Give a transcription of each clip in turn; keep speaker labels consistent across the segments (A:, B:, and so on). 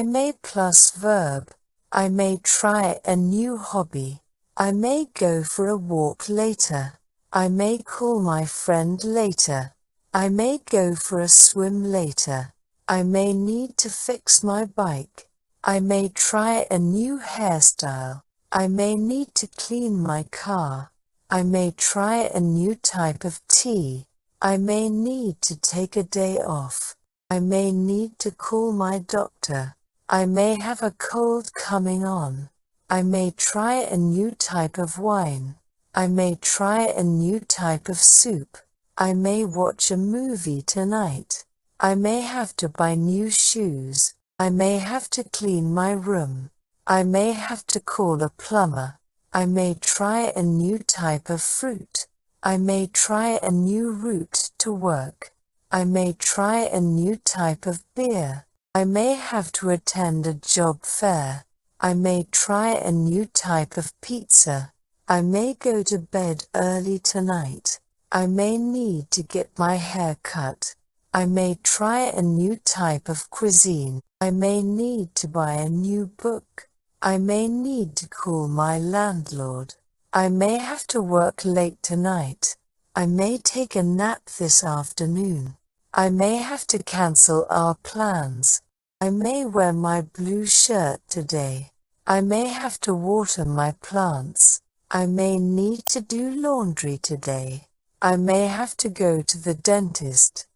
A: I may plus verb. I may try a new hobby. I may go for a walk later. I may call my friend later. I may go for a swim later. I may need to fix my bike. I may try a new hairstyle. I may need to clean my car. I may try a new type of tea. I may need to take a day off. I may need to call my doctor. I may have a cold coming on. I may try a new type of wine. I may try a new type of soup. I may watch a movie tonight. I may have to buy new shoes. I may have to clean my room. I may have to call a plumber. I may try a new type of fruit. I may try a new route to work. I may try a new type of beer. I may have to attend a job fair. I may try a new type of pizza. I may go to bed early tonight. I may need to get my hair cut. I may try a new type of cuisine. I may need to buy a new book. I may need to call my landlord. I may have to work late tonight. I may take a nap this afternoon. I may have to cancel our plans. I may wear my blue shirt today. I may have to water my plants. I may need to do laundry today. I may have to go to the dentist.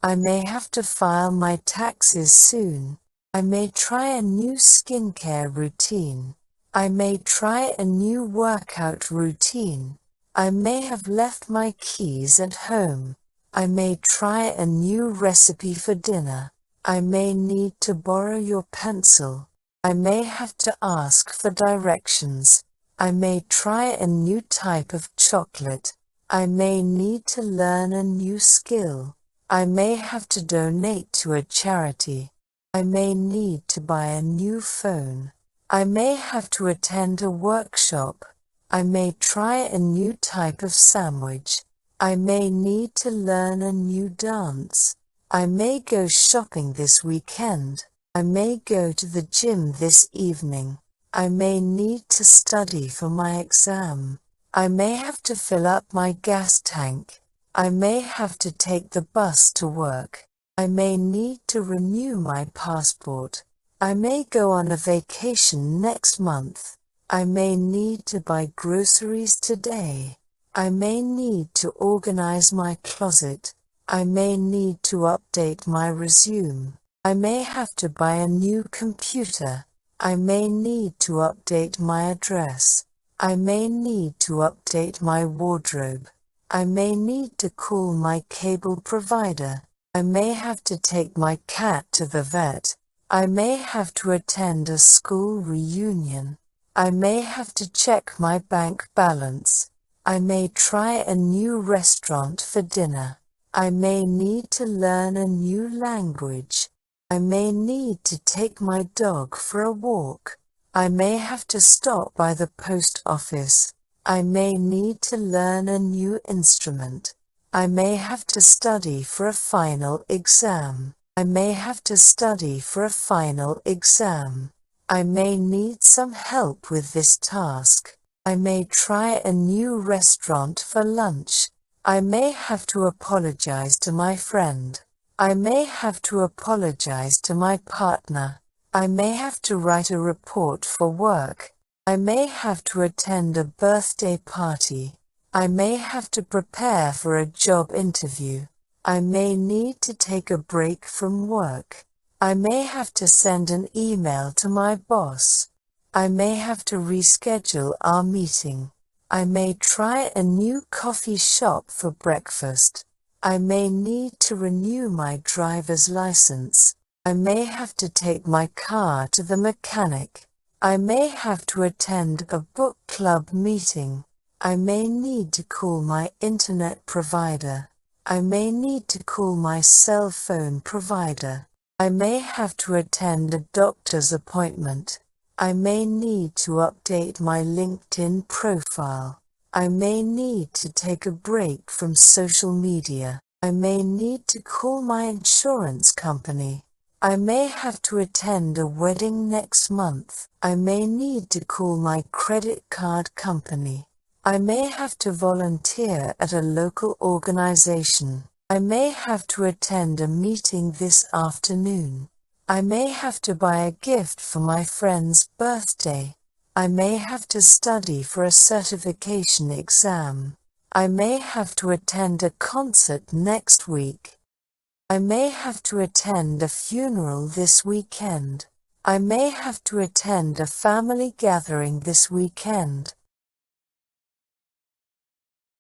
A: I may have to file my taxes soon. I may try a new skincare routine. I may try a new workout routine. I may have left my keys at home. I may try a new recipe for dinner. I may need to borrow your pencil. I may have to ask for directions. I may try a new type of chocolate. I may need to learn a new skill. I may have to donate to a charity. I may need to buy a new phone. I may have to attend a workshop. I may try a new type of sandwich. I may need to learn a new dance. I may go shopping this weekend. I may go to the gym this evening. I may need to study for my exam. I may have to fill up my gas tank. I may have to take the bus to work. I may need to renew my passport. I may go on a vacation next month. I may need to buy groceries today. I may need to organize my closet. I may need to update my resume. I may have to buy a new computer. I may need to update my address. I may need to update my wardrobe. I may need to call my cable provider. I may have to take my cat to the vet. I may have to attend a school reunion. I may have to check my bank balance. I may try a new restaurant for dinner. I may need to learn a new language. I may need to take my dog for a walk. I may have to stop by the post office. I may need to learn a new instrument. I may have to study for a final exam. I may have to study for a final exam. I may need some help with this task. I may try a new restaurant for lunch. I may have to apologize to my friend. I may have to apologize to my partner. I may have to write a report for work. I may have to attend a birthday party. I may have to prepare for a job interview. I may need to take a break from work. I may have to send an email to my boss. I may have to reschedule our meeting. I may try a new coffee shop for breakfast. I may need to renew my driver's license. I may have to take my car to the mechanic. I may have to attend a book club meeting. I may need to call my internet provider. I may need to call my cell phone provider. I may have to attend a doctor's appointment. I may need to update my LinkedIn profile. I may need to take a break from social media. I may need to call my insurance company. I may have to attend a wedding next month. I may need to call my credit card company. I may have to volunteer at a local organization. I may have to attend a meeting this afternoon. I may have to buy a gift for my friend's birthday. I may have to study for a certification exam. I may have to attend a concert next week. I may have to attend a funeral this weekend. I may have to attend a family gathering this weekend.